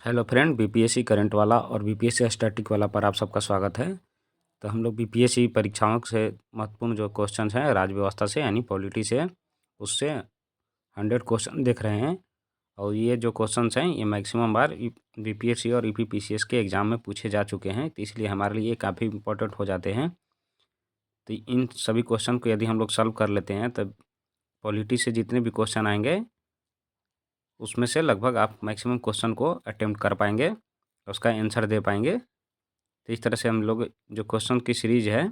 Hello friend, BPSC current वाला और BPSC static वाला पर आप सबका स्वागत है। तो हम लोग बीपीएससी परीक्षाओं से महत्वपूर्ण जो क्वेश्चन हैं राज्य व्यवस्था से यानी पॉलिटी से, उससे 100 क्वेश्चन देख रहे हैं। और ये जो क्वेश्चंस हैं ये मैक्सिमम बार बीपीएससी और यूपीपीसीएस के एग्ज़ाम में पूछे जा चुके हैं, तो इसलिए हमारे लिए काफ़ी इंपॉर्टेंट हो जाते हैं। तो इन सभी क्वेश्चन को यदि हम लोग सॉल्व कर लेते हैं, तब पॉलिटी से जितने भी क्वेश्चन आएंगे उसमें से लगभग आप मैक्सिमम क्वेश्चन को अटेम्प्ट कर पाएंगे, उसका आंसर दे पाएंगे। तो इस तरह से हम लोग जो क्वेश्चन की सीरीज़ है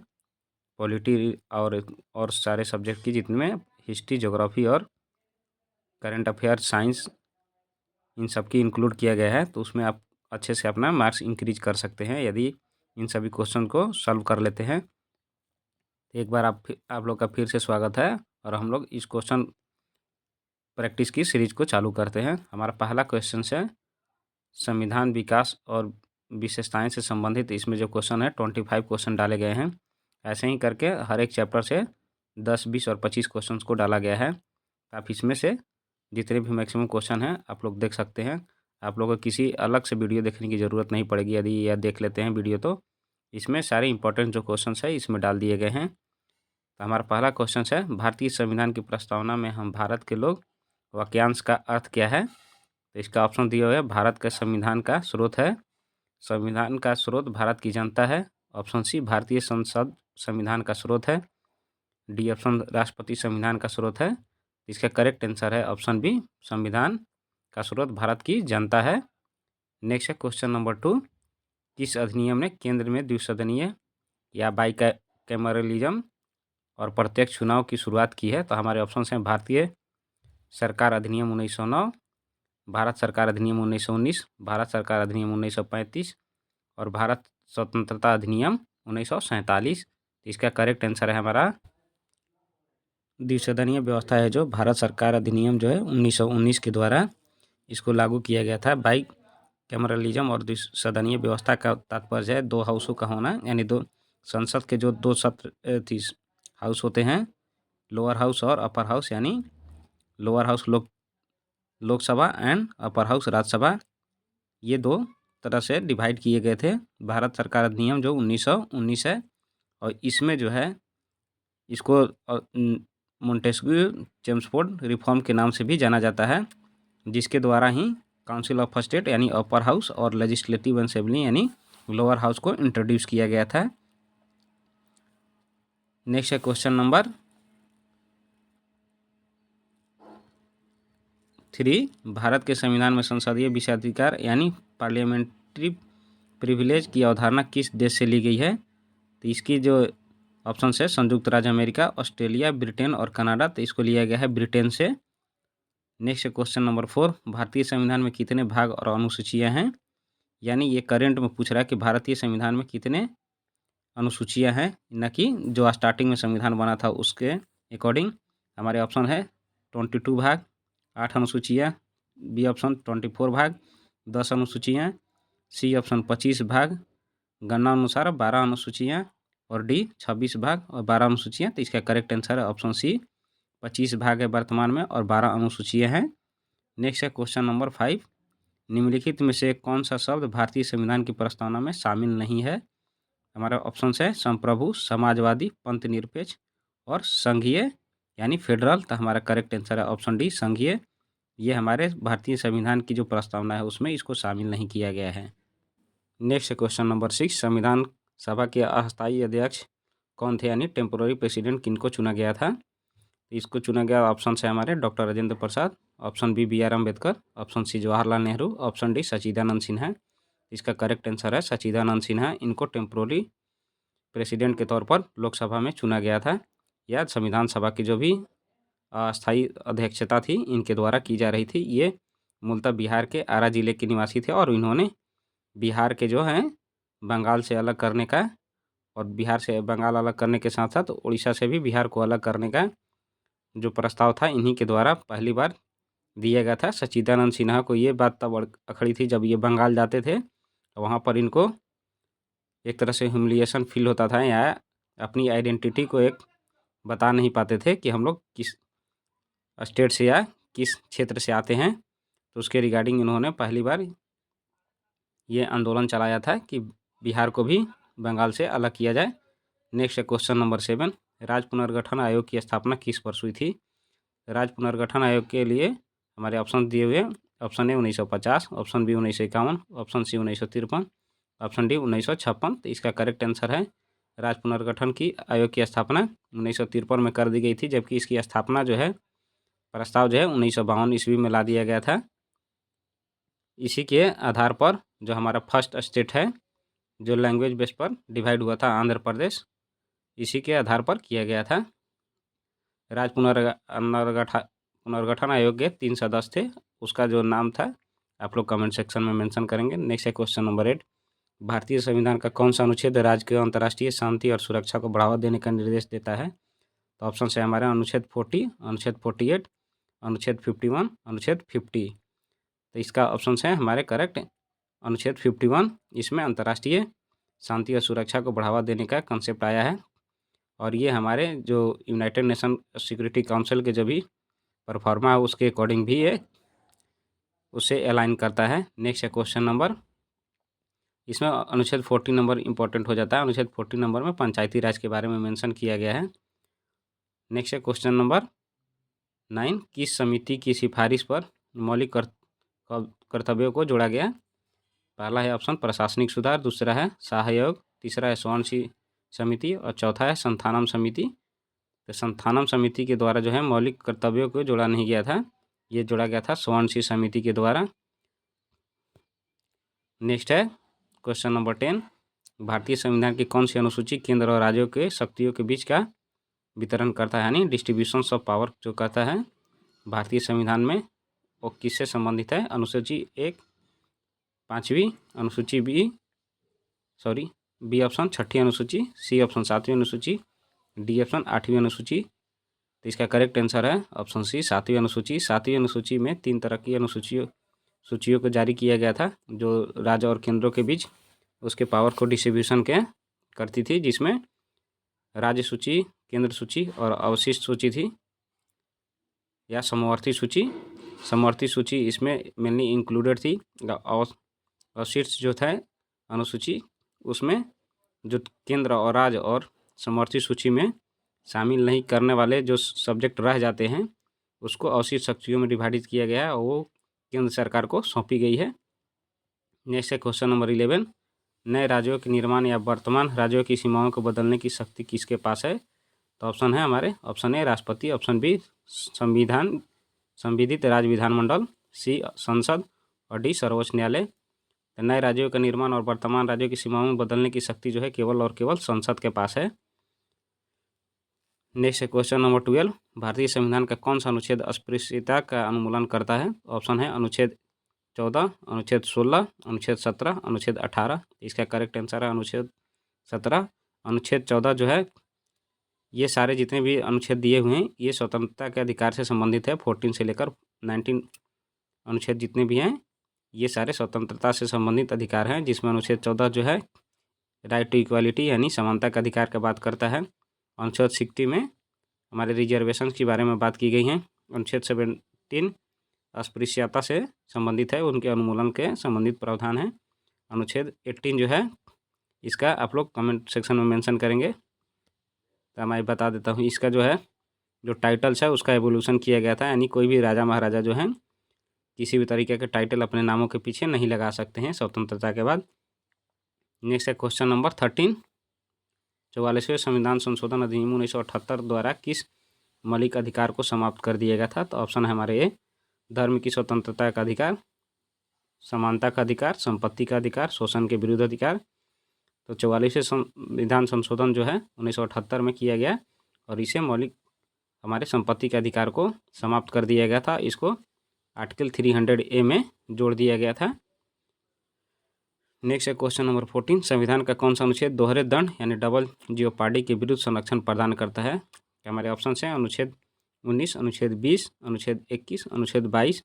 पॉलिटी और सारे सब्जेक्ट की, जितने हिस्ट्री, ज्योग्राफी और करंट अफेयर, साइंस, इन सब की इंक्लूड किया गया है, तो उसमें आप अच्छे से अपना मार्क्स इंक्रीज कर सकते हैं यदि इन सभी क्वेश्चन को सॉल्व कर लेते हैं। एक बार आप लोग का फिर से स्वागत है और हम लोग इस क्वेश्चन प्रैक्टिस की सीरीज़ को चालू करते हैं। हमारा पहला क्वेश्चन है संविधान विकास और विशेषताएं से संबंधित। इसमें जो क्वेश्चन है 25 क्वेश्चन डाले गए हैं। ऐसे ही करके हर एक चैप्टर से 10, 20 और 25 क्वेश्चन को डाला गया है। आप इसमें से जितने भी मैक्सिमम क्वेश्चन हैं आप लोग देख सकते हैं। आप लोगों को किसी अलग से वीडियो देखने की ज़रूरत नहीं पड़ेगी। यदि यह देख लेते हैं वीडियो, तो इसमें सारे इंपॉर्टेंट जो क्वेश्चन है इसमें डाल दिए गए हैं। तो हमारा पहला क्वेश्चन है भारतीय संविधान की प्रस्तावना में हम भारत के लोग वाक्यांश का अर्थ क्या है। तो इसका ऑप्शन दिया हुआ है भारत के संविधान का स्रोत है, संविधान का स्रोत भारत की जनता है। ऑप्शन सी भारतीय संसद संविधान का स्रोत है। डी ऑप्शन राष्ट्रपति संविधान का स्रोत है। इसका करेक्ट आंसर है ऑप्शन बी, संविधान का स्रोत भारत की जनता है। नेक्स्ट है क्वेश्चन नंबर 2, किस अधिनियम ने केंद्र में द्विसदनीय या बाईकैमरलिज्म और प्रत्यक्ष चुनाव की शुरुआत की है। तो हमारे ऑप्शन हैं भारतीय सरकार अधिनियम 1909, भारत सरकार अधिनियम 1919, भारत सरकार अधिनियम 1935 और भारत स्वतंत्रता अधिनियम 1947। इसका करेक्ट आंसर है हमारा द्विसदनीय व्यवस्था है जो भारत सरकार अधिनियम जो है 1919 के द्वारा इसको लागू किया गया था। बाई कैमरलिज्म और द्विसदनीय व्यवस्था का तात्पर्य है दो हाउसों का होना, यानी दो संसद के जो दो सत्र हाउस होते हैं, लोअर हाउस और अपर हाउस, यानी lower house Lok Sabha and upper house Rajya Sabha, ये दो तरह से डिवाइड किए गए थे। भारत सरकार अधिनियम जो 1919 है और इसमें जो है इसको मोंटेस्क्यू चेम्सफोर्ड रिफॉर्म के नाम से भी जाना जाता है, जिसके द्वारा ही काउंसिल ऑफ स्टेट यानी अपर हाउस और लेजिस्लेटिव असेंबली यानी लोअर हाउस को इंट्रोड्यूस किया गया था। नेक्स्ट है क्वेश्चन नंबर 3, भारत के संविधान में संसदीय विशेषाधिकार यानी पार्लियामेंट्री प्रिविलेज की अवधारणा किस देश से ली गई है। तो इसकी जो ऑप्शन है संयुक्त राज्य अमेरिका, ऑस्ट्रेलिया, ब्रिटेन और कनाडा। तो इसको लिया गया है ब्रिटेन से। नेक्स्ट क्वेश्चन नंबर 4, भारतीय संविधान में कितने भाग और अनुसूचियां हैं। यानी ये करंट में पूछ रहा है कि भारतीय संविधान में कितने अनुसूचियां हैं, न कि जो स्टार्टिंग में संविधान बना था उसके अकॉर्डिंग। हमारे ऑप्शन है 22 भाग, 8 अनुसूचियाँ, बी ऑप्शन 24 भाग, 10 अनुसूचियाँ, सी ऑप्शन 25 भाग, गणना अनुसार 12 अनुसूचियाँ और डी 26 भाग और 12 अनुसूचियाँ। तो इसका करेक्ट आंसर है ऑप्शन सी, 25 भाग है वर्तमान में और 12 अनुसूचियाँ हैं। नेक्स्ट है क्वेश्चन नंबर 5, निम्नलिखित में से कौन सा शब्द भारतीय संविधान की प्रस्तावना में शामिल नहीं है। हमारा ऑप्शन है संप्रभु, समाजवादी, पंथ निरपेक्ष और संघीय यानी फेडरल। तो हमारा करेक्ट आंसर है ऑप्शन डी, संघीय। ये हमारे भारतीय संविधान की जो प्रस्तावना है उसमें इसको शामिल नहीं किया गया है। नेक्स्ट क्वेश्चन नंबर 6, संविधान सभा के अस्थायी अध्यक्ष कौन थे, यानी टेम्पोररी प्रेसिडेंट किनको चुना गया था। इसको चुना गया ऑप्शन है हमारे doctor Rajendra Prasad, option B R Ambedkar, option C Jawaharlal Nehru, option D Sachchidanand Sinha. इसका करेक्ट आंसर है सच्चिदानंद सिन्हा। इनको टेम्पोररी प्रेसिडेंट के तौर पर लोकसभा में चुना गया था, या संविधान सभा की जो भी अस्थायी अध्यक्षता थी इनके द्वारा की जा रही थी। ये मूलतः बिहार के आरा जिले के निवासी थे और इन्होंने बिहार के जो हैं बंगाल से अलग करने का, और बिहार से बंगाल अलग करने के साथ साथ उड़ीसा से भी बिहार को अलग करने का जो प्रस्ताव था इन्हीं के द्वारा पहली बार दिया गया था। सच्चिदानंद सिन्हा को ये बात तब अखड़ी थी जब ये बंगाल जाते थे, तो वहाँ पर इनको एक तरह से ह्यूमिलिएशन फील होता था, या अपनी आइडेंटिटी को एक बता नहीं पाते थे कि हम लोग किस स्टेट से या किस क्षेत्र से आते हैं। तो उसके रिगार्डिंग इन्होंने पहली बार ये आंदोलन चलाया था कि बिहार को भी बंगाल से अलग किया जाए। नेक्स्ट है क्वेश्चन नंबर 7, राज्य पुनर्गठन आयोग की स्थापना किस वर्ष हुई थी? राज्य पुनर्गठन आयोग के लिए हमारे ऑप्शन दिए हुए, option A 1950, option B 1951, option C 1953, option D 1956। तो इसका करेक्ट आंसर है राज्य पुनर्गठन की आयोग की स्थापना 1953 में कर दी गई थी, जबकि इसकी स्थापना जो है प्रस्ताव जो है 1952 ईस्वी में ला दिया गया था। इसी के आधार पर जो हमारा फर्स्ट स्टेट है जो लैंग्वेज बेस पर डिवाइड हुआ था, आंध्र प्रदेश, इसी के आधार पर किया गया था। राज्य पुनर्गठन आयोग के 3 सदस्य थे, उसका जो नाम था आप लोग कमेंट सेक्शन में मेंशन करेंगे। नेक्स्ट है क्वेश्चन नंबर 8, भारतीय संविधान का कौन सा अनुच्छेद राज्य के अंतर्राष्ट्रीय शांति और सुरक्षा को बढ़ावा देने का निर्देश देता है? तो ऑप्शन है हमारे अनुच्छेद 40, अनुच्छेद 48, अनुच्छेद 51, अनुच्छेद 50। तो इसका ऑप्शन है हमारे करेक्ट अनुच्छेद 51। इसमें अंतर्राष्ट्रीय शांति और सुरक्षा को बढ़ावा देने का कंसेप्ट आया है, और ये हमारे जो यूनाइटेड नेशन सिक्योरिटी काउंसिल के जो भी परफॉर्मा है उसके अकॉर्डिंग भी ये उससे अलाइन करता है। नेक्स्ट है क्वेश्चन नंबर, इसमें अनुच्छेद 40 नंबर इंपॉर्टेंट हो जाता है। अनुच्छेद 40 नंबर में पंचायती राज के बारे में मेंशन किया गया है। नेक्स्ट है क्वेश्चन नंबर 9, किस समिति की सिफारिश पर मौलिक कर्तव्यों को जोड़ा गया? पहला है ऑप्शन प्रशासनिक सुधार, दूसरा है सहयोग, तीसरा है स्वर्ण समिति और चौथा है संथानम समिति। तो संथानम समिति के द्वारा जो है मौलिक कर्तव्यों को जोड़ा नहीं गया था, ये जोड़ा गया था स्वर्ण समिति के द्वारा। नेक्स्ट है क्वेश्चन नंबर 10, भारतीय संविधान की कौन सी अनुसूची केंद्र और राज्यों के शक्तियों के बीच का वितरण करता है, यानी डिस्ट्रीब्यूशंस ऑफ पावर जो कहता है भारतीय संविधान में, वो किससे संबंधित है? अनुसूची 1 5वीं, अनुसूची बी ऑप्शन 6ठी अनुसूची, सी ऑप्शन 7वीं अनुसूची, डी ऑप्शन 8वीं अनुसूची। तो इसका करेक्ट आंसर है ऑप्शन सी 7वीं अनुसूची। 7वीं अनुसूची में 3 तरह की सूचियों को जारी किया गया था जो राज्य और केंद्रों के बीच उसके पावर को डिस्ट्रीब्यूशन के करती थी, जिसमें राज्य सूची, केंद्र सूची और अवशिष्ट सूची थी, या समवर्ती सूची। समवर्ती सूची इसमें मेनली इंक्लूडेड थी। अवशिष्ट जो था अनुसूची, उसमें जो केंद्र और राज्य और समवर्ती सूची में शामिल नहीं करने वाले जो सब्जेक्ट रह जाते हैं उसको अवशिष्ट शक्तियों में डिवाइड किया गया है और वो केंद्र सरकार को सौंपी गई है। नेक्स्ट है क्वेश्चन नंबर 11, नए राज्यों के निर्माण या वर्तमान राज्यों की सीमाओं को बदलने की शक्ति किसके पास है? तो ऑप्शन है हमारे, ऑप्शन ए राष्ट्रपति, ऑप्शन बी संविधित राज्य विधानमंडल, सी संसद और डी सर्वोच्च न्यायालय। नए राज्यों का निर्माण और वर्तमान राज्यों की सीमाओं में बदलने की शक्ति जो है केवल और केवल संसद के पास है। नेक्स्ट है क्वेश्चन नंबर 12, भारतीय संविधान का कौन सा अनुच्छेद अस्पृश्यता का उन्मूलन करता है? ऑप्शन है अनुच्छेद 14, अनुच्छेद 16, अनुच्छेद 17, अनुच्छेद 18। इसका करेक्ट आंसर है अनुच्छेद 17। अनुच्छेद 14 जो है, ये सारे जितने भी अनुच्छेद दिए हुए हैं ये स्वतंत्रता के अधिकार से संबंधित है। 14 से लेकर 19 अनुच्छेद जितने भी हैं ये सारे स्वतंत्रता से संबंधित अधिकार हैं, जिसमें अनुच्छेद 14 जो है राइट टू इक्वालिटी यानी समानता का अधिकार का बात करता है। अनुच्छेद 60 में हमारे रिजर्वेशन के बारे में बात की गई है। अनुच्छेद 17 अस्पृश्यता से संबंधित है, उनके उन्मूलन के संबंधित प्रावधान है। अनुच्छेद 18 जो है इसका आप लोग कमेंट सेक्शन में मेंशन करेंगे, तो मैं बता देता हूँ। इसका जो है जो टाइटल्स है उसका एवोल्यूशन किया गया था, यानी कोई भी राजा महाराजा जो है किसी भी तरीके के टाइटल अपने नामों के पीछे नहीं लगा सकते हैं स्वतंत्रता के बाद। नेक्स्ट है क्वेश्चन नंबर 13, 44वें संविधान संशोधन अधिनियम 1978 द्वारा किस मौलिक अधिकार को समाप्त कर दिया गया था? तो ऑप्शन है हमारे ए धर्म की स्वतंत्रता का अधिकार, समानता का अधिकार, संपत्ति का अधिकार, शोषण के विरुद्ध अधिकार। तो 44वें संविधान संशोधन जो है 1978 में किया गया और इसे मौलिक हमारे संपत्ति के अधिकार को समाप्त कर दिया गया था। इसको आर्टिकल 300A में जोड़ दिया गया था। नेक्स्ट है क्वेश्चन नंबर 14, संविधान का कौन सा अनुच्छेद दोहरे दंड यानी डबल जियोपार्डी के विरुद्ध संरक्षण प्रदान करता है? हमारे ऑप्शन हैं अनुच्छेद 19, अनुच्छेद 20, अनुच्छेद 21, अनुच्छेद 22।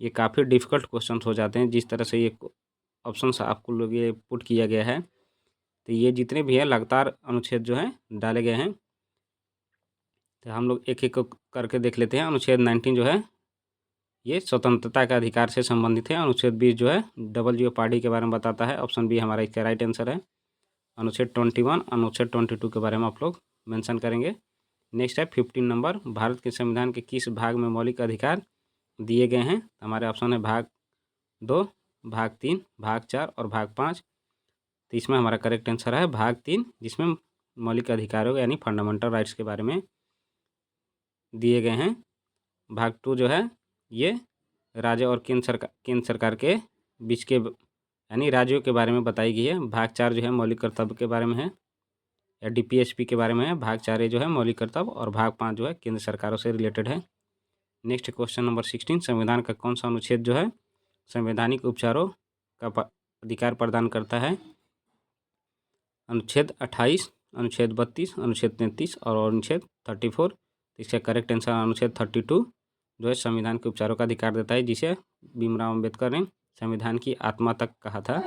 ये काफ़ी डिफिकल्ट क्वेश्चन हो जाते हैं जिस तरह से ये ऑप्शन आपको लोग ये पुट किया गया है। तो ये जितने भी हैं लगातार अनुच्छेद जो हैं डाले गए हैं, तो हम लोग एक एक करके देख लेते हैं। अनुच्छेद 19 जो है ये स्वतंत्रता के अधिकार से संबंधित है। अनुच्छेद 20 जो है डबल जेओपार्डी के बारे में बताता है। ऑप्शन बी हमारा इसका राइट आंसर है। अनुच्छेद 21, अनुच्छेद 22 के बारे में आप लोग मेंशन करेंगे। नेक्स्ट है 15 नंबर, भारत के संविधान के किस भाग में मौलिक अधिकार दिए गए हैं? हमारे ऑप्शन है भाग 2, भाग 3, भाग 4 और भाग 5। तो इसमें हमारा करेक्ट आंसर है भाग 3, जिसमें मौलिक अधिकारों यानी फंडामेंटल राइट्स के बारे में दिए गए हैं। भाग 2 जो है ये राज्य और केंद्र सरकार के बीच के यानी राज्यों के बारे में बताई गई है। भाग 4 जो है मौलिक कर्तव्य के बारे में है या डीपीएसपी के बारे में है। भाग 4 ये जो है मौलिक कर्तव्य और भाग 5 जो है केंद्र सरकारों से रिलेटेड है। नेक्स्ट क्वेश्चन नंबर 16, संविधान का कौन सा अनुच्छेद जो है संवैधानिक उपचारों का अधिकार प्रदान करता है? अनुच्छेद 28, अनुच्छेद 32, अनुच्छेद 33 और अनुच्छेद 34। इसका करेक्ट आंसर अनुच्छेद 32 जो है संविधान के उपचारों का अधिकार देता है, जिसे भीमराव अम्बेडकर ने संविधान की आत्मा तक कहा था।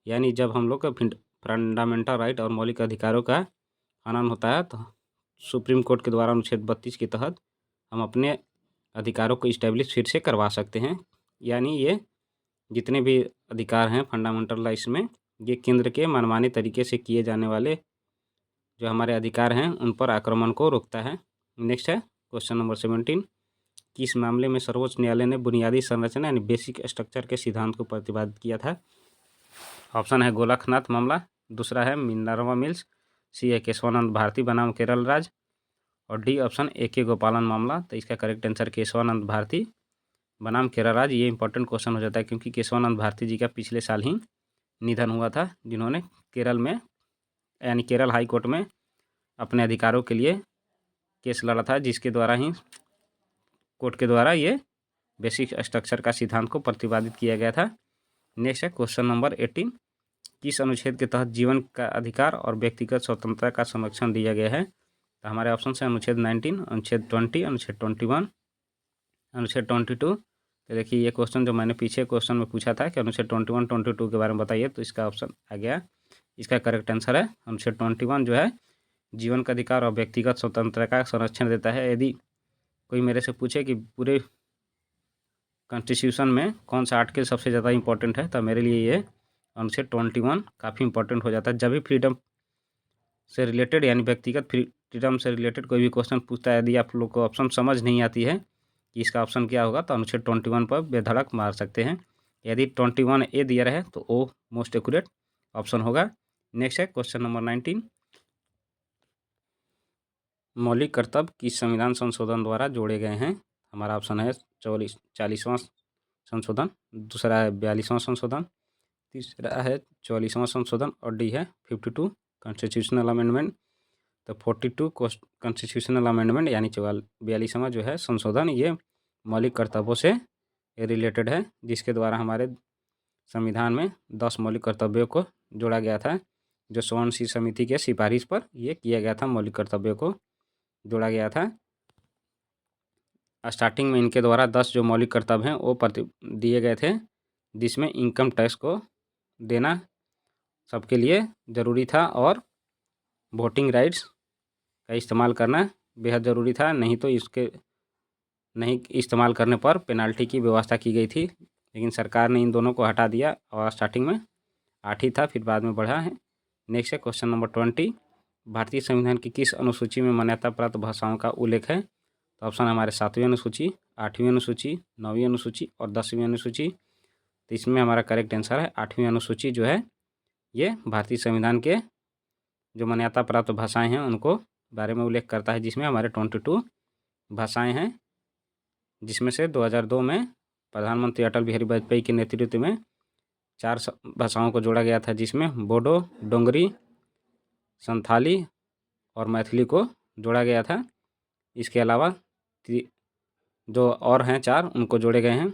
यानी जब हम लोग का फंडामेंटल राइट और मौलिक अधिकारों का हनन होता है तो सुप्रीम कोर्ट के द्वारा अनुच्छेद 32 के तहत हम अपने अधिकारों को इस्टेब्लिश फिर से करवा सकते हैं। यानी ये जितने भी अधिकार हैं फंडामेंटल राइट्स में, ये केंद्र के मनमाने तरीके से किए जाने वाले जो हमारे अधिकार हैं उन पर आक्रमण को रोकता है। नेक्स्ट है क्वेश्चन नंबर 17, किस मामले में सर्वोच्च न्यायालय ने बुनियादी संरचना यानी बेसिक स्ट्रक्चर के सिद्धांत को प्रतिपादित किया था? ऑप्शन है गोरखनाथ मामला, दूसरा है मिनर्वा मिल्स, सी है केशवानंद भारती बनाम केरल राज्य और डी ऑप्शन AK गोपालन मामला। तो इसका करेक्ट आंसर केशवानंद भारती बनाम केरल राज्य। ये इंपॉर्टेंट क्वेश्चन हो जाता है क्योंकि केशवानंद भारती जी का पिछले साल ही निधन हुआ था, जिन्होंने केरल में यानी केरल हाई कोर्ट में अपने अधिकारों के लिए केस लड़ा था, जिसके द्वारा ही कोर्ट के द्वारा ये बेसिक स्ट्रक्चर का सिद्धांत को प्रतिपादित किया गया था। नेक्स्ट है क्वेश्चन नंबर 18, किस अनुच्छेद के तहत जीवन का अधिकार और व्यक्तिगत स्वतंत्रता का संरक्षण दिया गया है? तो हमारे ऑप्शन है अनुच्छेद 19, अनुच्छेद 20, अनुच्छेद 21, अनुच्छेद 22। तो देखिए ये क्वेश्चन जो मैंने पीछे क्वेश्चन में पूछा था कि अनुच्छेद 21, 22 के बारे में बताइए, तो इसका ऑप्शन आ गया। इसका करेक्ट आंसर है अनुच्छेद 21 जो है जीवन का अधिकार और व्यक्तिगत स्वतंत्रता का संरक्षण देता है। यदि कोई मेरे से पूछे कि पूरे कॉन्स्टिट्यूशन में कौन सा आर्टिकल सबसे ज़्यादा इंपॉर्टेंट है, तो मेरे लिए ये अनुच्छेद 21 काफ़ी इंपॉर्टेंट हो जाता है। जब भी फ्रीडम से रिलेटेड यानी व्यक्तिगत फ्रीडम से रिलेटेड कोई भी क्वेश्चन पूछता है, यदि आप लोग को ऑप्शन समझ नहीं आती है कि इसका ऑप्शन क्या होगा, तो अनुच्छेद 21 पर बेधड़क मार सकते हैं। यदि 21A दिया रहे तो वो मोस्ट एक्यूरेट ऑप्शन होगा। नेक्स्ट है क्वेश्चन नंबर 19, मौलिक कर्तव्य किस संविधान संशोधन द्वारा जोड़े गए हैं? हमारा ऑप्शन है 40वां संशोधन, दूसरा है 42वां संशोधन, तीसरा है 44वां संशोधन और डी है 52 कॉन्स्टिट्यूशनल अमेंडमेंट। तो 42 कॉन्स्टिट्यूशनल अमेंडमेंट यानी 42वां जो है संशोधन, ये मौलिक कर्तव्यों से रिलेटेड है, जिसके द्वारा हमारे संविधान में 10 मौलिक कर्तव्यों को जोड़ा गया था। जो सोनसी समिति के सिफारिश पर यह किया गया था, मौलिक कर्तव्यों को जोड़ा गया था। स्टार्टिंग में इनके द्वारा 10 जो मौलिक कर्तव्य हैं वो दिए गए थे, जिसमें इनकम टैक्स को देना सबके लिए ज़रूरी था और वोटिंग राइट्स का इस्तेमाल करना बेहद ज़रूरी था, नहीं तो इसके नहीं इस्तेमाल करने पर पेनाल्टी की व्यवस्था की गई थी। लेकिन सरकार ने इन दोनों को हटा दिया और स्टार्टिंग में 8 ही था, फिर बाद में बढ़ा है। नेक्स्ट है क्वेश्चन नंबर 20, भारतीय संविधान की किस अनुसूची में मान्यता प्राप्त भाषाओं का उल्लेख है? तो ऑप्शन हमारे 7वीं अनुसूची, 8वीं अनुसूची, 9वीं अनुसूची और 10वीं अनुसूची। तो इसमें हमारा करेक्ट आंसर है 8वीं अनुसूची जो है ये भारतीय संविधान के जो मान्यता प्राप्त भाषाएं हैं उनको बारे में उल्लेख करता है, जिसमें हमारे 22 भाषाएं हैं, जिसमें से 2002 में प्रधानमंत्री अटल बिहारी वाजपेयी के नेतृत्व में 4 भाषाओं को जोड़ा गया था, जिसमें बोडो, डोंगरी, संथाली और मैथिली को जोड़ा गया था। इसके अलावा जो और हैं 4 उनको जोड़े गए हैं।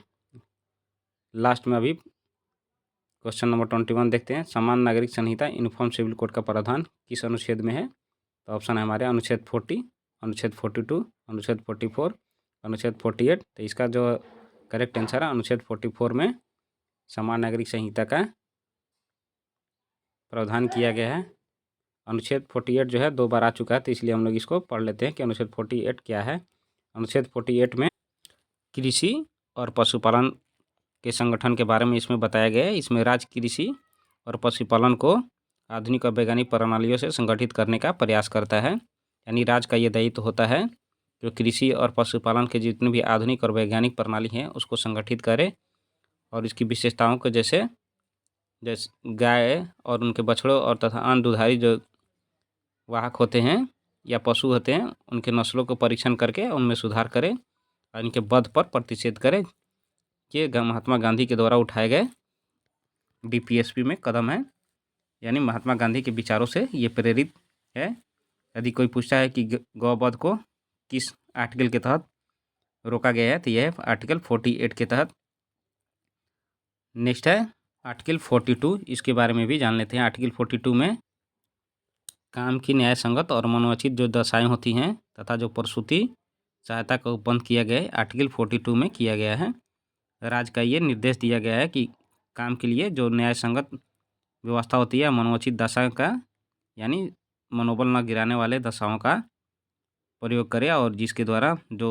लास्ट में अभी क्वेश्चन नंबर 21 देखते हैं, समान नागरिक संहिता यूनिफॉर्म सिविल कोड का प्रावधान किस अनुच्छेद में है? तो ऑप्शन है हमारे अनुच्छेद 40, अनुच्छेद 42, अनुच्छेद 44, अनुच्छेद 48। तो इसका जो करेक्ट आंसर है अनुच्छेद 44 में समान नागरिक संहिता का प्रावधान किया गया है। अनुच्छेद 48 जो है 2 बार आ चुका है, तो इसलिए हम लोग इसको पढ़ लेते हैं कि अनुच्छेद 48 क्या है। अनुच्छेद 48 में कृषि और पशुपालन के संगठन के बारे में इसमें बताया गया है। इसमें राज्य कृषि और पशुपालन को आधुनिक और वैज्ञानिक प्रणालियों से संगठित करने का प्रयास करता है। यानी राज्य का ये दायित्व होता है जो कृषि और पशुपालन के जितने भी आधुनिक और वैज्ञानिक प्रणाली हैं उसको संगठित करे और इसकी विशेषताओं को जैसे गाय और उनके बछड़ों और तथा अन्य दुधारी जो वाहक होते हैं या पशु होते हैं उनके नस्लों को परीक्षण करके उनमें सुधार करें और इनके वध पर प्रतिषेध करें। ये महात्मा गांधी के द्वारा उठाए गए बीपीएसपी में कदम है, यानी महात्मा गांधी के विचारों से ये प्रेरित है। यदि कोई पूछता है कि गौवध को किस आर्टिकल के तहत रोका गया है तो यह है आर्टिकल 48 के तहत। नेक्स्ट है आर्टिकल 42, इसके बारे में भी जान लेते हैं। आर्टिकल 42 में काम की न्याय संगत और मनोचित जो दशाएं होती हैं तथा जो प्रसूति सहायता को बंद किया गया है आर्टिकल 42 में किया गया है। राज्य का ये निर्देश दिया गया है कि काम के लिए जो न्याय संगत व्यवस्था होती है मनोचित दशा का यानी मनोबल न गिराने वाले दशाओं का प्रयोग करें और जिसके द्वारा जो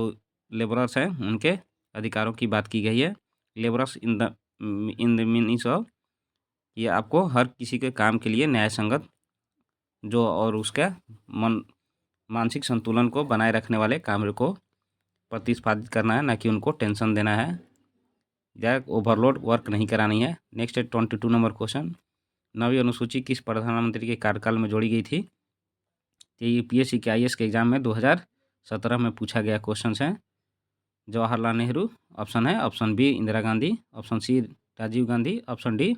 लेबरर्स हैं उनके अधिकारों की बात की गई है। Labourers in the means of ये आपको हर किसी के काम के लिए न्याय संगत जो और उसका मानसिक संतुलन को बनाए रखने वाले काम को प्रतिस्पादित करना है, ना कि उनको टेंशन देना है या ओवरलोड वर्क नहीं करानी है। नेक्स्ट है 22 नंबर क्वेश्चन, नवी अनुसूची किस प्रधानमंत्री के कार्यकाल में जोड़ी गई थी? ये यूपीएससी के आईएएस के एग्जाम में 2017 में पूछा गया क्वेश्चन है। जवाहरलाल नेहरू ऑप्शन है, option B Indira Gandhi, option C Rajiv Gandhi, option D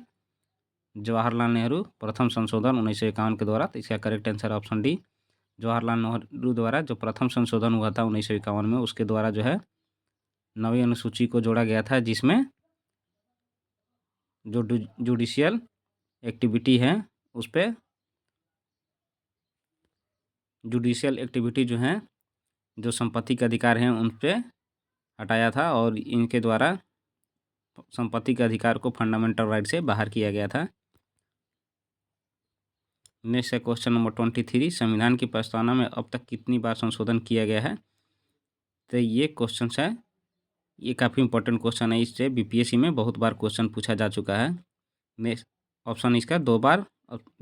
Jawaharlal Nehru प्रथम संशोधन 1951 के द्वारा। तो इसका correct answer option D Jawaharlal Nehru द्वारा जो प्रथम संशोधन हुआ था 1951 में उसके द्वारा जो है नवी अनुसूची को जोड़ा गया था, जिसमें जो जुडिशियल एक्टिविटी है उस पर जुडिशियल एक्टिविटी जो है जो संपत्ति के अधिकार हैं उन पर हटाया था और इनके द्वारा संपत्ति के अधिकार को फंडामेंटल राइट से बाहर किया गया था। नेक्स्ट है क्वेश्चन नंबर 23, संविधान की प्रस्तावना में अब तक कितनी बार संशोधन किया गया है? तो ये क्वेश्चन है, ये काफ़ी इंपॉर्टेंट क्वेश्चन है, इससे बीपीएससी में बहुत बार क्वेश्चन पूछा जा चुका है। नेक्स्ट ऑप्शन इसका 2 बार,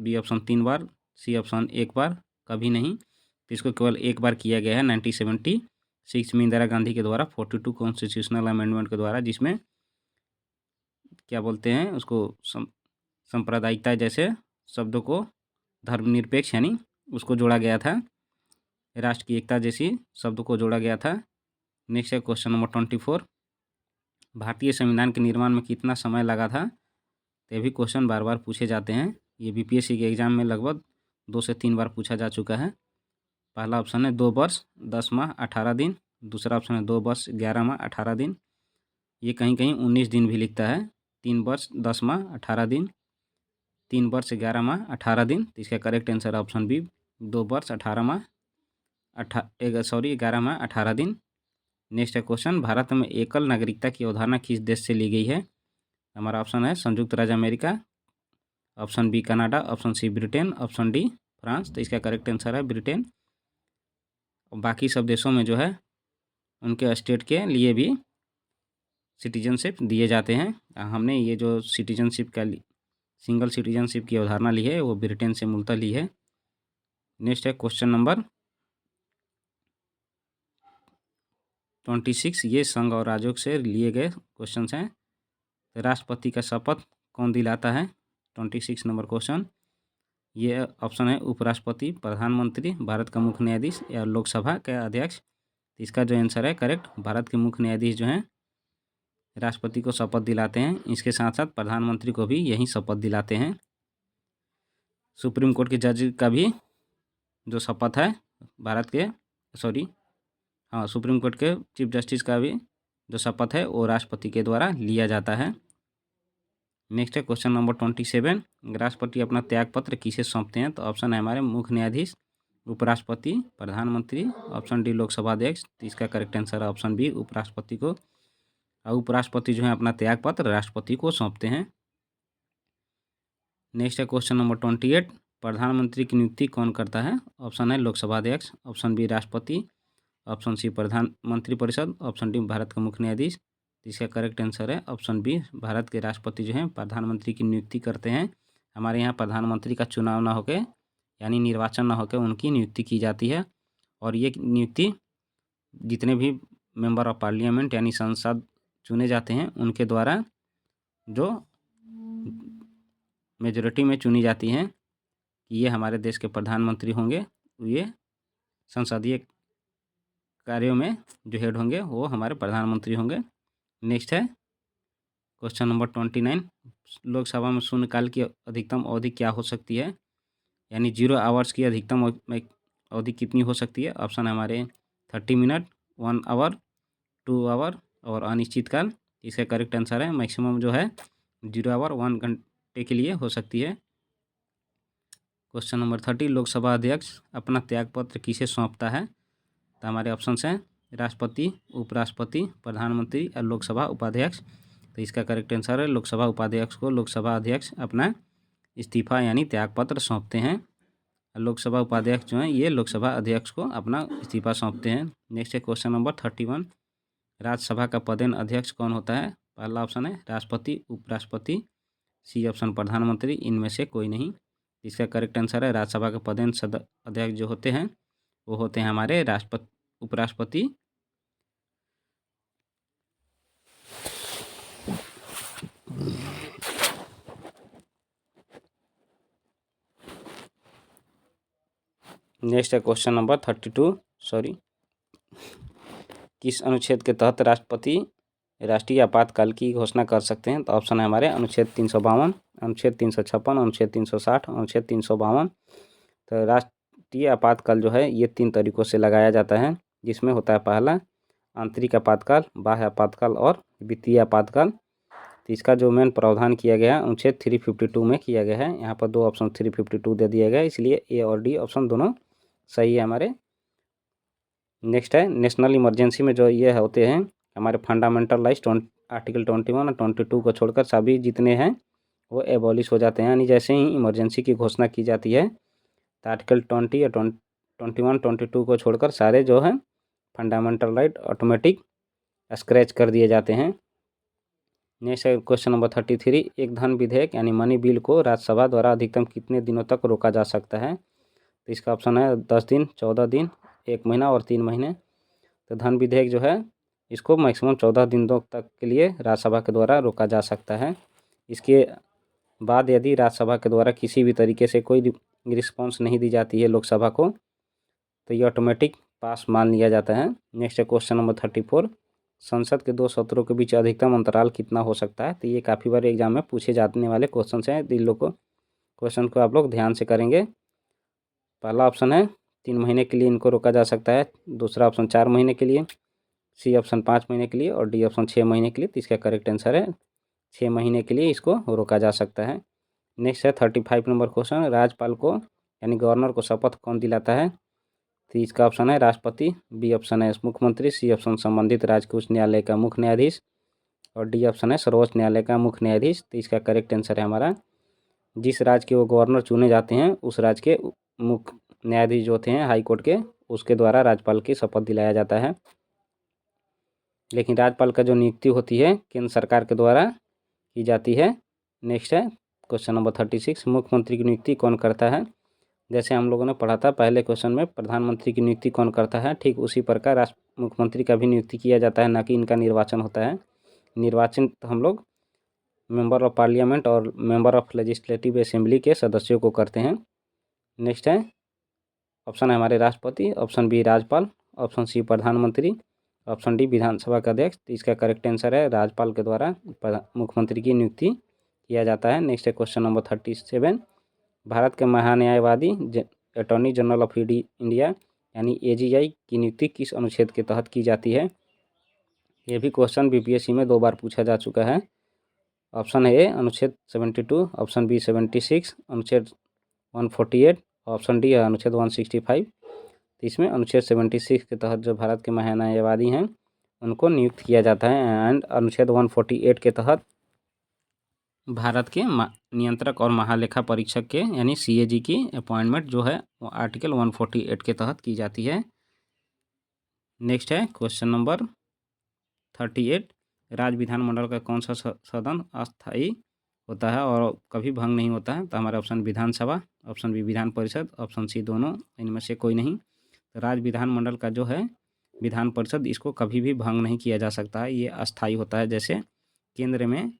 बी ऑप्शन 3 बार, सी ऑप्शन 1 बार, कभी नहीं। तो इसको केवल 1 बार किया गया है 1976 में इंदिरा गांधी के द्वारा 42 कॉन्स्टिट्यूशनल अमेंडमेंट के द्वारा, जिसमें क्या बोलते हैं उसको सांप्रदायिकता जैसे शब्दों को धर्मनिरपेक्ष यानी उसको जोड़ा गया था, राष्ट्र की एकता जैसी शब्दों को जोड़ा गया था। नेक्स्ट है क्वेश्चन नंबर 24, भारतीय संविधान के निर्माण में कितना समय लगा था? तो ये भी क्वेश्चन बार बार पूछे जाते हैं, ये बीपीएससी के एग्जाम में लगभग 2 से 3 बार पूछा जा चुका है। पहला ऑप्शन है 2 वर्ष 10 माह 18 दिन, दूसरा ऑप्शन है 2 वर्ष 11 माह 18 दिन, ये कहीं कहीं 19 दिन भी लिखता है। 3 वर्ष 10 माह 18 दिन, 3 वर्ष 11 माह 18 दिन। तो इसका करेक्ट आंसर ऑप्शन बी 2 वर्ष 11 माह 18 दिन। नेक्स्ट है क्वेश्चन, भारत में एकल नागरिकता की अवधारणा किस देश से ली गई है? हमारा ऑप्शन है संयुक्त राज्य America, option B Canada, option C Britain, option D France. तो इसका करेक्ट आंसर है ब्रिटेन। बाकी सब देशों में जो है उनके स्टेट के लिए भी सिटीजनशिप दिए जाते हैं। हमने ये जो सिटीजनशिप का सिंगल सिटीजनशिप की अवधारणा ली है वो ब्रिटेन से मूलतः ली है। नेक्स्ट है क्वेश्चन नंबर 26, ये संघ और राज्यों से लिए गए क्वेश्चन हैं। राष्ट्रपति का शपथ कौन दिलाता है? 26 नंबर क्वेश्चन, ये ऑप्शन है उपराष्ट्रपति, प्रधानमंत्री, भारत का मुख्य न्यायाधीश या लोकसभा का अध्यक्ष। इसका जो आंसर है करेक्ट, भारत के मुख्य न्यायाधीश जो हैं राष्ट्रपति को शपथ दिलाते हैं, इसके साथ साथ प्रधानमंत्री को भी यही शपथ दिलाते हैं। सुप्रीम कोर्ट के जज का भी जो शपथ है सुप्रीम कोर्ट के चीफ जस्टिस का भी जो शपथ है वो राष्ट्रपति के द्वारा लिया जाता है। नेक्स्ट है क्वेश्चन नंबर 27, राष्ट्रपति अपना त्यागपत्र किसे सौंपते हैं? तो ऑप्शन है हमारे मुख्य न्यायाधीश, उपराष्ट्रपति, प्रधानमंत्री, ऑप्शन डी लोकसभा अध्यक्ष। तो इसका करेक्ट आंसर है ऑप्शन बी उपराष्ट्रपति को। और उपराष्ट्रपति जो है अपना त्यागपत्र राष्ट्रपति को सौंपते हैं। नेक्स्ट है क्वेश्चन नंबर 28, प्रधानमंत्री की नियुक्ति कौन करता है? ऑप्शन है लोकसभा अध्यक्ष, ऑप्शन बी राष्ट्रपति, ऑप्शन सी प्रधानमंत्री परिषद, ऑप्शन डी भारत का मुख्य न्यायाधीश। तो इसका करेक्ट आंसर है ऑप्शन बी। भारत के राष्ट्रपति जो हैं प्रधानमंत्री की नियुक्ति करते हैं। हमारे यहाँ प्रधानमंत्री का चुनाव ना होकर यानी निर्वाचन ना होकर उनकी नियुक्ति की जाती है। और ये नियुक्ति जितने भी मेंबर ऑफ पार्लियामेंट यानी संसद चुने जाते हैं उनके द्वारा जो मेजॉरिटी में चुनी जाती हैं कि ये हमारे देश के प्रधानमंत्री होंगे, ये संसदीय कार्यों में जो हेड होंगे वो हमारे प्रधानमंत्री होंगे। नेक्स्ट है क्वेश्चन नंबर 29। लोकसभा में शून्यकाल की अधिकतम अवधि क्या हो सकती है, यानी 0 आवर्स की अधिकतम अवधि कितनी हो सकती है। ऑप्शन है हमारे 30 मिनट, 1 आवर, 2 आवर और अनिश्चितकाल। इसका करेक्ट आंसर है मैक्सिमम जो है 0 आवर 1 घंटे के लिए हो सकती है। Question number 30। लोकसभा अध्यक्ष अपना त्यागपत्र किसे सौंपता है। तो हमारे ऑप्शन हैं राष्ट्रपति, उपराष्ट्रपति, प्रधानमंत्री और लोकसभा उपाध्यक्ष। तो इसका करेक्ट आंसर है लोकसभा उपाध्यक्ष को लोकसभा अध्यक्ष अपना इस्तीफा यानी त्यागपत्र सौंपते हैं। लोकसभा उपाध्यक्ष जो हैं ये लोकसभा अध्यक्ष को अपना इस्तीफा सौंपते हैं। नेक्स्ट है क्वेश्चन नंबर 31। राज्यसभा का पदेन अध्यक्ष कौन होता है। पहला ऑप्शन है राष्ट्रपति, उपराष्ट्रपति, सी ऑप्शन प्रधानमंत्री, इनमें से कोई नहीं। इसका करेक्ट आंसर है राज्यसभा के पदेन अध्यक्ष जो होते हैं वो होते हैं हमारे राष्ट्रपति, उपराष्ट्रपति। नेक्स्ट है क्वेश्चन नंबर 32। किस अनुच्छेद के तहत राष्ट्रपति राष्ट्रीय आपातकाल की घोषणा कर सकते हैं। तो ऑप्शन है हमारे अनुच्छेद 352, अनुच्छेद 356, अनुच्छेद 360, अनुच्छेद 352। तो राष्ट्रीय आपातकाल जो है ये 3 तरीक़ों से लगाया जाता है, जिसमें होता है पहला आंतरिक आपातकाल, बाह्य आपातकाल और वित्तीय आपातकाल। तो इसका जो मेन प्रावधान किया गया है अनुच्छेद 352 में किया गया है। यहाँ पर 2 ऑप्शन 352 दे दिया गया है, इसलिए ए और डी ऑप्शन दोनों सही है हमारे। नेक्स्ट है नेशनल इमरजेंसी में जो ये होते हैं हमारे फंडामेंटल राइट्स आर्टिकल 21 और 22 को छोड़कर सभी जितने हैं वो एबॉलिश हो जाते हैं। यानी जैसे ही इमरजेंसी की घोषणा की जाती है तो आर्टिकल 20 या 21, 22 को छोड़कर सारे जो हैं फंडामेंटल राइट ऑटोमेटिक स्क्रैच कर दिए जाते हैं। नेक्स्ट है क्वेश्चन नंबर 33। एक धन विधेयक यानी मनी बिल को राज्यसभा द्वारा अधिकतम कितने दिनों तक रोका जा सकता है। तो इसका ऑप्शन है 10 दिन, 14 दिन, 1 महीना और 3 महीने। तो धन विधेयक जो है इसको मैक्सिमम 14 दिनों तक के लिए राज्यसभा के द्वारा रोका जा सकता है। इसके बाद यदि राज्यसभा के द्वारा किसी भी तरीके से कोई रिस्पॉन्स नहीं दी जाती है लोकसभा को तो ये ऑटोमेटिक पास मान लिया जाता है। नेक्स्ट है क्वेश्चन नंबर 34। संसद के 2 सत्रों के बीच अधिकतम अंतराल कितना हो सकता है। तो ये काफ़ी बार एग्जाम में पूछे जाने वाले क्वेश्चन हैं, इन लोग को क्वेश्चन को आप लोग ध्यान से करेंगे। पहला ऑप्शन है 3 महीने के लिए इनको रोका जा सकता है, दूसरा ऑप्शन 4 महीने के लिए, सी ऑप्शन 5 महीने के लिए और डी ऑप्शन 6 महीने के लिए। तो इसका करेक्ट आंसर है 6 महीने के लिए इसको रोका जा सकता है। नेक्स्ट है 35 नंबर क्वेश्चन। राज्यपाल को यानी गवर्नर को शपथ कौन दिलाता है। तो इसका ऑप्शन है राष्ट्रपति, बी ऑप्शन है मुख्यमंत्री, सी ऑप्शन संबंधित राज्य के उच्च न्यायालय का मुख्य न्यायाधीश और डी ऑप्शन है सर्वोच्च न्यायालय का मुख्य न्यायाधीश। तो इसका करेक्ट आंसर है हमारा जिस राज्य के वो गवर्नर चुने जाते हैं उस राज्य के मुख्य न्यायाधीश जो होते हैं हाई कोर्ट के, उसके द्वारा राज्यपाल की शपथ दिलाया जाता है। लेकिन राज्यपाल का जो नियुक्ति होती है केंद्र सरकार के द्वारा की जाती है। नेक्स्ट है क्वेश्चन नंबर 36। मुख्यमंत्री की नियुक्ति कौन करता है। जैसे हम लोगों ने पढ़ा था पहले क्वेश्चन में प्रधानमंत्री की नियुक्ति कौन करता है, ठीक उसी प्रकार मुख्यमंत्री का भी नियुक्ति किया जाता है, ना कि इनका निर्वाचन होता है। निर्वाचन तो हम लोग मेंबर ऑफ पार्लियामेंट और मेंबर ऑफ लेजिस्लेटिव असेंबली के सदस्यों को करते हैं। नेक्स्ट है ऑप्शन है हमारे राष्ट्रपति, ऑप्शन बी राज्यपाल, ऑप्शन सी प्रधानमंत्री, ऑप्शन डी विधानसभा का अध्यक्ष। तो इसका करेक्ट आंसर है राज्यपाल के द्वारा मुख्यमंत्री की नियुक्ति किया जाता है। नेक्स्ट है क्वेश्चन नंबर 37। भारत के महान्यायवादी अटॉर्नी जनरल ऑफ इंडिया यानी AGI की नियुक्ति किस अनुच्छेद के तहत की जाती है। ये भी क्वेश्चन BPSC में 2 बार पूछा जा चुका है। ऑप्शन है ए अनुच्छेद 72, ऑप्शन बी 76, अनुच्छेद 148, ऑप्शन डी है अनुच्छेद 165। तो इसमें अनुच्छेद 76 के तहत जो भारत के महान्यायवादी हैं उनको नियुक्त किया जाता है एंड अनुच्छेद 148 के तहत भारत के नियंत्रक और महालेखा परीक्षक के यानी CAG की अपॉइंटमेंट जो है वो आर्टिकल 148 के तहत की जाती है। नेक्स्ट है क्वेश्चन नंबर 38। राज्य विधानमंडल का कौन सा सदन अस्थायी होता है और कभी भंग नहीं होता है? तो हमारा ऑप्शन विधानसभा, option B Vidhan Parishad, option C दोनों, इनमें से कोई नहीं। तो राज्य विधानमंडल का जो है विधान परिषद, इसको कभी भी भंग नहीं किया जा सकता है, ये अस्थायी होता है। जैसे केंद्र में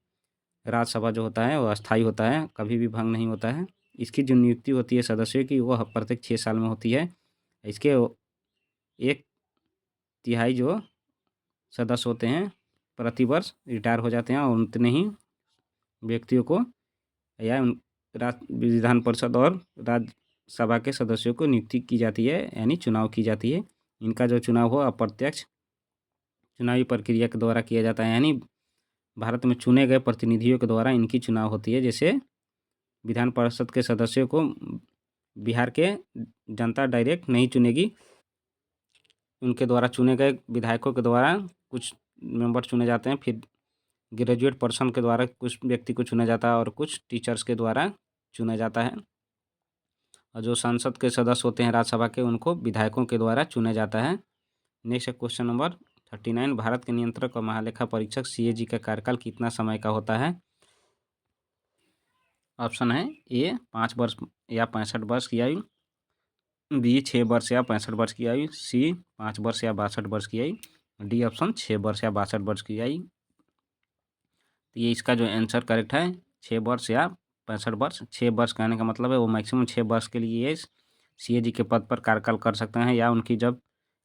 राज्यसभा जो होता है वो अस्थायी होता है, कभी भी भंग नहीं होता है। इसकी जो नियुक्ति होती है सदस्यों की, वह प्रत्येक 6 साल में होती है। इसके 1/3 जो सदस्य होते हैं प्रतिवर्ष रिटायर हो जाते हैं और उतने ही व्यक्तियों को या विधान परिषद और राज्यसभा के सदस्यों को नियुक्ति की जाती है, यानी चुनाव की जाती है। इनका जो चुनाव हो अप्रत्यक्ष चुनावी प्रक्रिया के द्वारा किया जाता है, यानी भारत में चुने गए प्रतिनिधियों के द्वारा इनकी चुनाव होती है। जैसे विधान परिषद के सदस्यों को बिहार के जनता डायरेक्ट नहीं चुनेगी, उनके द्वारा चुने गए विधायकों के द्वारा कुछ मेंबर चुने जाते हैं, फिर ग्रेजुएट पर्सन के द्वारा कुछ व्यक्ति को चुना जाता है और कुछ टीचर्स के द्वारा चुना जाता है। और जो संसद के सदस्य होते हैं राज्यसभा के, उनको विधायकों के द्वारा चुना जाता है। नेक्स्ट है क्वेश्चन नंबर 39। भारत के नियंत्रक और महालेखा परीक्षक CAG का कार्यकाल कितना समय का होता है? ऑप्शन है ए 5 वर्ष या 65 वर्ष की आयु, बी 6 वर्ष या 65 वर्ष की आयु, सी 5 वर्ष या 62 वर्ष की आयु, डी ऑप्शन 6 वर्ष या 62 वर्ष की आयु। तो ये इसका जो आंसर करेक्ट है 6 वर्ष या 65 वर्ष। 6 वर्ष कहने का मतलब है वो मैक्सिमम 6 वर्ष के लिए ये CAG के पद पर कार्यकाल कर सकते हैं, या उनकी जब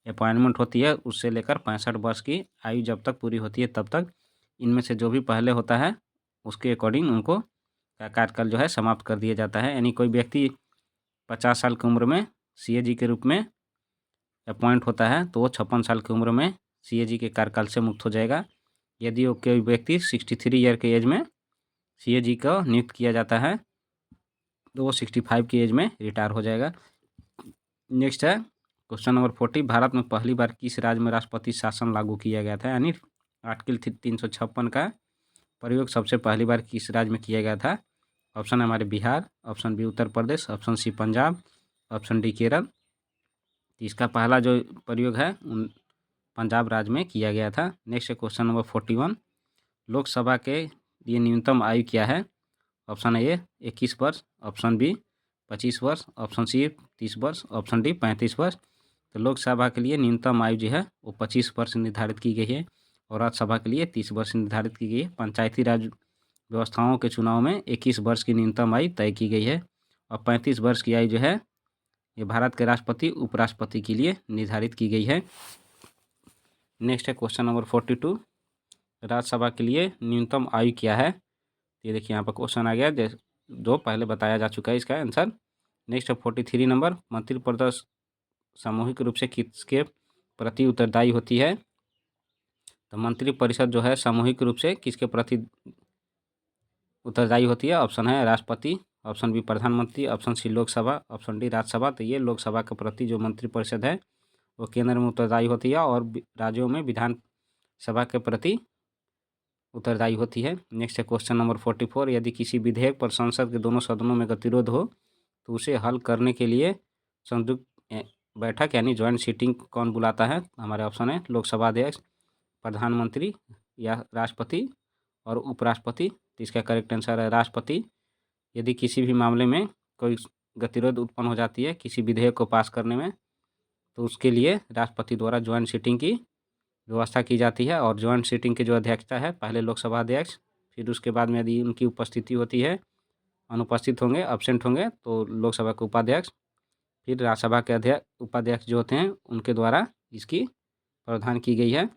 अपॉइंटमेंट होती है उससे लेकर 65 वर्ष की आयु जब तक पूरी होती है तब तक इनमें से जो भी पहले होता है उसके अकॉर्डिंग उनको कार्यकाल जो है समाप्त कर दिया जाता है। यानी कोई व्यक्ति 50 साल की उम्र में CAG के रूप में अपॉइंट होता है तो वो 56 साल की उम्र में CAG के कार्यकाल से मुक्त हो जाएगा। यदि वो कोई व्यक्ति 63 ईयर के एज में CAG को नियुक्त किया जाता है तो वो 65 की एज में रिटायर हो जाएगा। नेक्स्ट है क्वेश्चन नंबर 40। भारत में पहली बार किस राज्य में राष्ट्रपति शासन लागू किया गया था? यानी आर्टिकल 356 का प्रयोग सबसे पहली बार किस राज्य में किया गया था? ऑप्शन है हमारे Bihar, option B Uttar Pradesh, option C Punjab, option D Kerala. इसका पहला जो प्रयोग है पंजाब राज्य में किया गया था। नेक्स्ट है क्वेश्चन नंबर 41। लोकसभा के लिए न्यूनतम आयु क्या है? ऑप्शन ए 21 वर्ष, ऑप्शन बी 25 वर्ष, ऑप्शन सी 30 वर्ष, ऑप्शन डी 35 वर्ष। तो लोकसभा के लिए न्यूनतम आयु जो है वो 25 वर्ष निर्धारित की गई है और राज्यसभा के लिए 30 वर्ष निर्धारित की गई है। पंचायती राज व्यवस्थाओं के चुनाव में 21 वर्ष की न्यूनतम आयु तय की गई है और 35 वर्ष की आयु जो है ये भारत के राष्ट्रपति उपराष्ट्रपति के लिए निर्धारित की गई है। नेक्स्ट है क्वेश्चन नंबर 42। राज्यसभा के लिए न्यूनतम आयु क्या है? ये देखिए यहाँ पर क्वेश्चन आ गया जो पहले बताया जा चुका है इसका आंसर। नेक्स्ट है 43 नंबर। मंत्रिपरिषद सामूहिक रूप से किसके प्रति उत्तरदायी होती है? तो मंत्रिपरिषद जो है सामूहिक रूप से किसके प्रति उत्तरदायी होती है? ऑप्शन है राष्ट्रपति, ऑप्शन बी प्रधानमंत्री, option C Lok Sabha, option D Rajya Sabha. तो ये लोकसभा के प्रति जो मंत्रिपरिषद है वो केंद्र में उत्तरदायी होती है और राज्यों में विधानसभा के प्रति उत्तरदायी होती है। नेक्स्ट है क्वेश्चन नंबर 44। यदि किसी विधेयक पर संसद के दोनों सदनों में गतिरोध हो तो उसे हल करने के लिए संयुक्त बैठक यानी ज्वाइंट सीटिंग कौन बुलाता है? हमारे ऑप्शन है लोकसभा अध्यक्ष, प्रधानमंत्री या राष्ट्रपति और उपराष्ट्रपति। तो इसका करेक्ट आंसर है राष्ट्रपति। यदि किसी भी मामले में कोई गतिरोध उत्पन्न हो जाती है किसी विधेयक को पास करने में तो उसके लिए राष्ट्रपति द्वारा ज्वाइंट सीटिंग की व्यवस्था की जाती है और ज्वाइंट सीटिंग की जो अध्यक्षता है पहले लोकसभा अध्यक्ष, फिर उसके बाद में यदि उनकी उपस्थिति होती है, अनुपस्थित होंगे, एब्सेंट होंगे तो लोकसभा के उपाध्यक्ष, फिर राज्यसभा के अध्यक्ष उपाध्यक्ष जो होते हैं उनके द्वारा इसकी प्रावधान की गई है।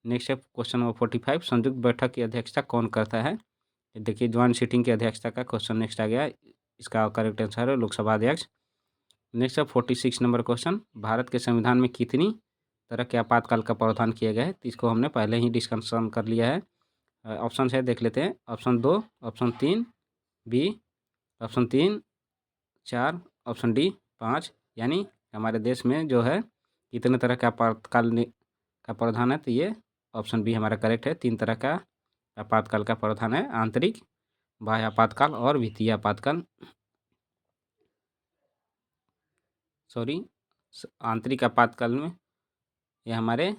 नेक्स्ट है क्वेश्चन नंबर 45। संयुक्त बैठक की अध्यक्षता कौन करता है? देखिए ज्वाइंट सीटिंग की अध्यक्षता का क्वेश्चन नेक्स्ट आ गया, इसका करेक्ट आंसर है लोकसभा अध्यक्ष। नेक्स्ट है 46 नंबर क्वेश्चन। भारत के संविधान में कितनी तरह के आपातकाल का प्रावधान किया गया है? तो इसको हमने पहले ही डिस्कशन कर लिया है। ऑप्शन है देख लेते हैं। Option 2, option 3 B, option 3 4, option D 5। यानी हमारे देश में जो है कितने तरह का आपातकाल का प्रावधान है? तो ये ऑप्शन बी हमारा करेक्ट है। 3 तरह का आपातकाल का प्रावधान है, आंतरिक, बाह्य आपातकाल और वित्तीय आपातकाल। आंतरिक आपातकाल में ये हमारे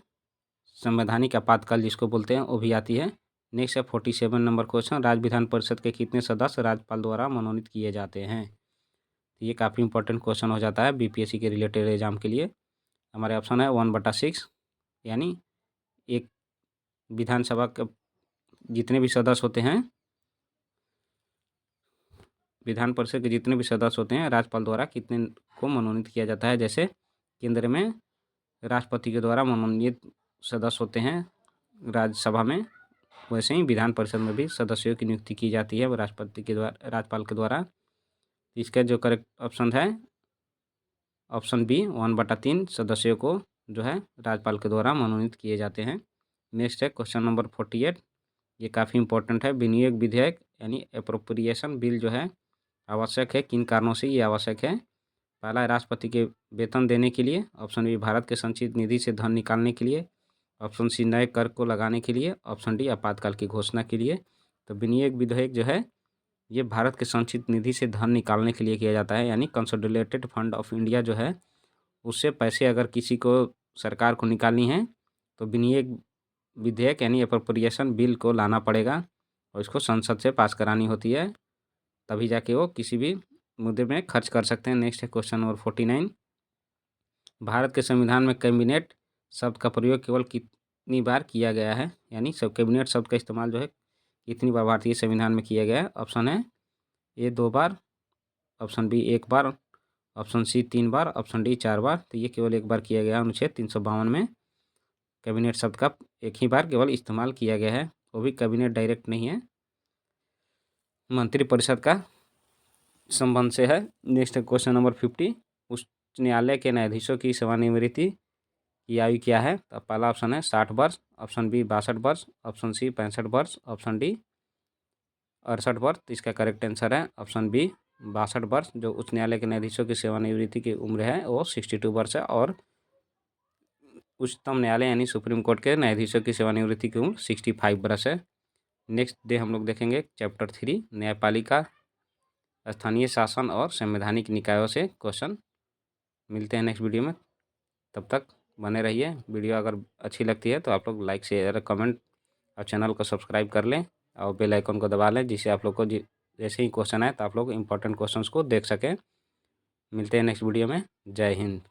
संवैधानिक आपातकाल जिसको बोलते हैं वो भी आती है। नेक्स्ट है 47 नंबर क्वेश्चन, राज्य विधान परिषद के कितने सदस्य राज्यपाल द्वारा मनोनीत किए जाते हैं। तो ये काफ़ी इंपॉर्टेंट क्वेश्चन हो जाता है बीपीएससी के रिलेटेड एग्जाम के लिए। हमारे ऑप्शन है 1/6, यानी एक विधानसभा के जितने भी सदस्य होते हैं, विधान परिषद के जितने भी सदस्य होते हैं राज्यपाल द्वारा कितने को मनोनीत किया जाता है। जैसे केंद्र में राष्ट्रपति के द्वारा मनोनीत सदस्य होते हैं राज्यसभा में, वैसे ही विधान परिषद में भी सदस्यों की नियुक्ति की जाती है राष्ट्रपति के द्वारा, राज्यपाल के द्वारा। इसका जो करेक्ट ऑप्शन है ऑप्शन बी, 1/3 सदस्यों को जो है राज्यपाल के द्वारा मनोनीत किए जाते हैं। नेक्स्ट है क्वेश्चन नंबर 48, ये काफ़ी इंपॉर्टेंट है। विनियोग विधेयक यानी अप्रोप्रिएशन बिल जो है आवश्यक है, किन कारणों से ये आवश्यक है। पहला है राष्ट्रपति के वेतन देने के लिए, ऑप्शन बी भारत के संचित निधि से धन निकालने के लिए, ऑप्शन सी नए कर को लगाने के लिए, ऑप्शन डी आपातकाल की घोषणा के लिए। तो विनियोग विधेयक जो है ये भारत के संचित निधि से धन निकालने के लिए किया जाता है, यानी कंसोलिडेटेड फंड ऑफ इंडिया जो है उससे पैसे अगर किसी को सरकार को निकालनी है तो विनियोग विधेयक यानी अप्रोप्रिएशन बिल को लाना पड़ेगा और इसको संसद से पास करानी होती है, तभी जाके वो किसी भी मुद्दे में खर्च कर सकते हैं। नेक्स्ट है क्वेश्चन नंबर 49, भारत के संविधान में कैबिनेट शब्द का प्रयोग केवल कितनी बार किया गया है, यानी सब कैबिनेट शब्द का इस्तेमाल जो है कितनी बार भारतीय संविधान में किया गया है। ऑप्शन है ए 2 बार, ऑप्शन बी 1 बार, ऑप्शन सी 3 बार, ऑप्शन डी 4 बार। तो ये केवल 1 बार किया गया है। अनुच्छेद 352 में कैबिनेट शब्द का एक ही बार केवल इस्तेमाल किया गया है, वो भी कैबिनेट डायरेक्ट नहीं है, मंत्रिपरिषद का संबंध से है। नेक्स्ट क्वेश्चन नंबर 50, उच्च न्यायालय के न्यायाधीशों की सेवानिवृत्ति की आयु क्या है। तो पहला ऑप्शन है 60 वर्ष, ऑप्शन बी 62 वर्ष, ऑप्शन सी 65 वर्ष, ऑप्शन डी 68 वर्ष। तो इसका करेक्ट आंसर है ऑप्शन बी 62 वर्ष। जो उच्च न्यायालय के न्यायाधीशों की सेवानिवृत्ति की उम्र है वो 62 वर्ष है, और उच्चतम न्यायालय यानी सुप्रीम कोर्ट के न्यायाधीशों की सेवानिवृत्ति की उम्र 65 वर्ष है। नेक्स्ट डे हम लोग देखेंगे चैप्टर 3 न्यायपालिका, स्थानीय शासन और संवैधानिक निकायों से क्वेश्चन। मिलते हैं नेक्स्ट वीडियो में, तब तक बने रहिए। वीडियो अगर अच्छी लगती है तो आप लोग लाइक शेयर कमेंट और चैनल को सब्सक्राइब कर लें और बेल आइकन को दबा लें, जिससे आप लोग को जैसे ही क्वेश्चन आए तो आप लोग इंपॉर्टेंट क्वेश्चंस को देख सकें। मिलते हैं नेक्स्ट वीडियो में। जय हिंद।